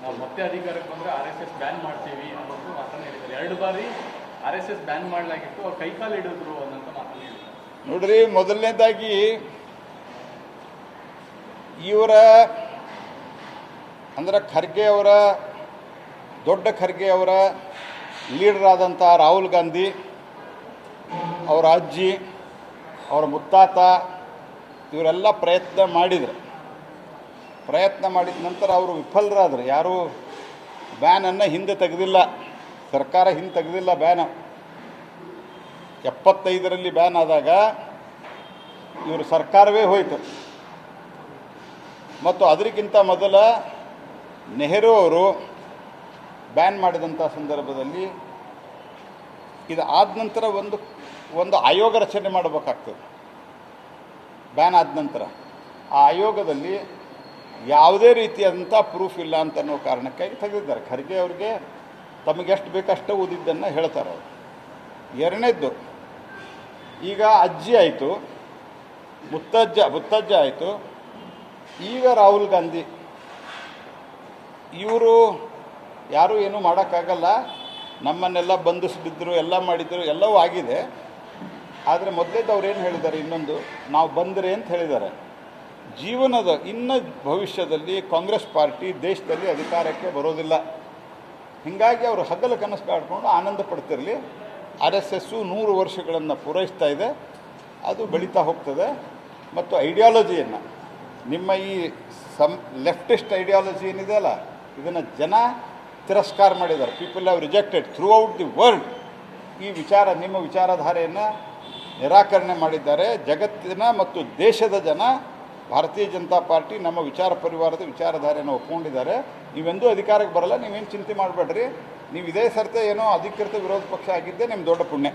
ನಾವು ಮತ್ತೆ ಅಧಿಕಾರಕ್ಕೆ ಬಂದರೆ RSS ಬ್ಯಾನ್ ಮಾಡ್ತೀವಿ ಅನ್ನೋದು ಮಾತನ್ನು ಹೇಳಿದ್ದಾರೆ. 2 ಬಾರಿ RSS ಬ್ಯಾನ್ ಮಾಡಲಾಗಿತ್ತು, ಅವ್ರು ಕೈಕಾಲು ಹಿಡಿದ್ರು ಅನ್ನೋಂಥ ಮಾತನ್ನು ಹೇಳಿದ್ದಾರೆ. ನೋಡ್ರಿ, ಮೊದಲನೇದಾಗಿ ಇವರ ಅಂದರೆ ಖರ್ಗೆ ಅವರ ದೊಡ್ಡ ಖರ್ಗೆ ಅವರ ಲೀಡರ್ ಆದಂಥ ರಾಹುಲ್ ಗಾಂಧಿ ಅವರ ಅಜ್ಜಿ, ಅವರ ಮುತ್ತಾತ ಇವರೆಲ್ಲ ಪ್ರಯತ್ನ ಮಾಡಿದರು. ಪ್ರಯತ್ನ ಮಾಡಿದ ನಂತರ ಅವರು ವಿಫಲರಾದರು. ಯಾರೂ ಬ್ಯಾನನ್ನು ಹಿಂದೆ ತೆಗೆದಿಲ್ಲ, ಸರ್ಕಾರ ಹಿಂದೆ ತೆಗೆದಿಲ್ಲ ಬ್ಯಾನ್. 75ರಲ್ಲಿ ಬ್ಯಾನ್ ಆದಾಗ ಇವರು ಸರ್ಕಾರವೇ ಹೋಯಿತು. ಮತ್ತು ಅದಕ್ಕಿಂತ ಮೊದಲ ನೆಹರು ಅವರು ಬ್ಯಾನ್ ಮಾಡಿದಂಥ ಸಂದರ್ಭದಲ್ಲಿ ಇದು ಆದ ನಂತರ ಒಂದು ಆಯೋಗ ರಚನೆ ಮಾಡಬೇಕಾಗ್ತದೆ. ಬ್ಯಾನ್ ಆದ ನಂತರ ಆ ಆಯೋಗದಲ್ಲಿ ಯಾವುದೇ ರೀತಿಯಾದಂಥ ಪ್ರೂಫ್ ಇಲ್ಲ ಅಂತ ಅನ್ನೋ ಕಾರಣಕ್ಕಾಗಿ ತೆಗೆದಿದ್ದಾರೆ. ಖರ್ಗೆ ಅವ್ರಿಗೆ ತಮಗೆಷ್ಟು ಬೇಕಷ್ಟು ಓದಿದ್ದನ್ನು ಹೇಳ್ತಾರೆ ಅವರು. ಎರಡನೇದ್ದು, ಈಗ ಅಜ್ಜಿ ಆಯಿತು, ಮುತ್ತಜ್ಜ ಆಯಿತು, ಈಗ ರಾಹುಲ್ ಗಾಂಧಿ. ಇವರು ಯಾರೂ ಏನೂ ಮಾಡೋಕ್ಕಾಗಲ್ಲ, ನಮ್ಮನ್ನೆಲ್ಲ ಬಂಧಿಸಿಬಿದ್ರು, ಎಲ್ಲ ಮಾಡಿದ್ರು, ಎಲ್ಲವೂ ಆಗಿದೆ. ಆದರೆ ಮೊದಲೇದು ಅವ್ರು ಏನು ಹೇಳಿದ್ದಾರೆ, ಇನ್ನೊಂದು ನಾವು ಬಂದರೆ ಅಂತ ಹೇಳಿದ್ದಾರೆ. ಜೀವನದ ಇನ್ನು ಭವಿಷ್ಯದಲ್ಲಿ ಕಾಂಗ್ರೆಸ್ ಪಾರ್ಟಿ ದೇಶದಲ್ಲಿ ಅಧಿಕಾರಕ್ಕೆ ಬರೋದಿಲ್ಲ. ಹೀಗಾಗಿ ಅವರು ಹಗಲು ಕನಸು ಕಾಡ್ಕೊಂಡು ಆನಂದ ಪಡ್ತಿರಲಿ. RSS 100 ವರ್ಷಗಳನ್ನು ಪೂರೈಸ್ತಾ ಇದೆ, ಅದು ಬೆಳೀತಾ ಹೋಗ್ತದೆ. ಮತ್ತು ಐಡಿಯಾಲಜಿಯನ್ನು, ನಿಮ್ಮ ಈ ಲೆಫ್ಟಿಸ್ಟ್ ಐಡಿಯಾಲಜಿ ಏನಿದೆ ಅಲ್ಲ, ಇದನ್ನು ಜನ ತಿರಸ್ಕಾರ ಮಾಡಿದ್ದಾರೆ. People have rejected through out the world. ಈ ವಿಚಾರ, ನಿಮ್ಮ ವಿಚಾರಧಾರೆಯನ್ನು ನಿರಾಕರಣೆ ಮಾಡಿದ್ದಾರೆ. ಜಗತ್ತಿನ ಮತ್ತು ದೇಶದ ಜನ ಭಾರತೀಯ ಜನತಾ ಪಾರ್ಟಿ ನಮ್ಮ ವಿಚಾರ ಪರಿವಾರದ ವಿಚಾರಧಾರೆಯನ್ನು ಒಪ್ಕೊಂಡಿದ್ದಾರೆ. ನೀವೆಂದೂ ಅಧಿಕಾರಕ್ಕೆ ಬರಲ್ಲ, ನೀವೇನು ಚಿಂತೆ ಮಾಡಬೇಡ್ರಿ, ನೀವು ಇದೇ ಸರ್ತೆ ಏನೋ ಅಧಿಕೃತ ವಿರೋಧ ಪಕ್ಷ ಆಗಿದ್ದೇ ನಿಮ್ಮ ದೊಡ್ಡ ಪುಣ್ಯ.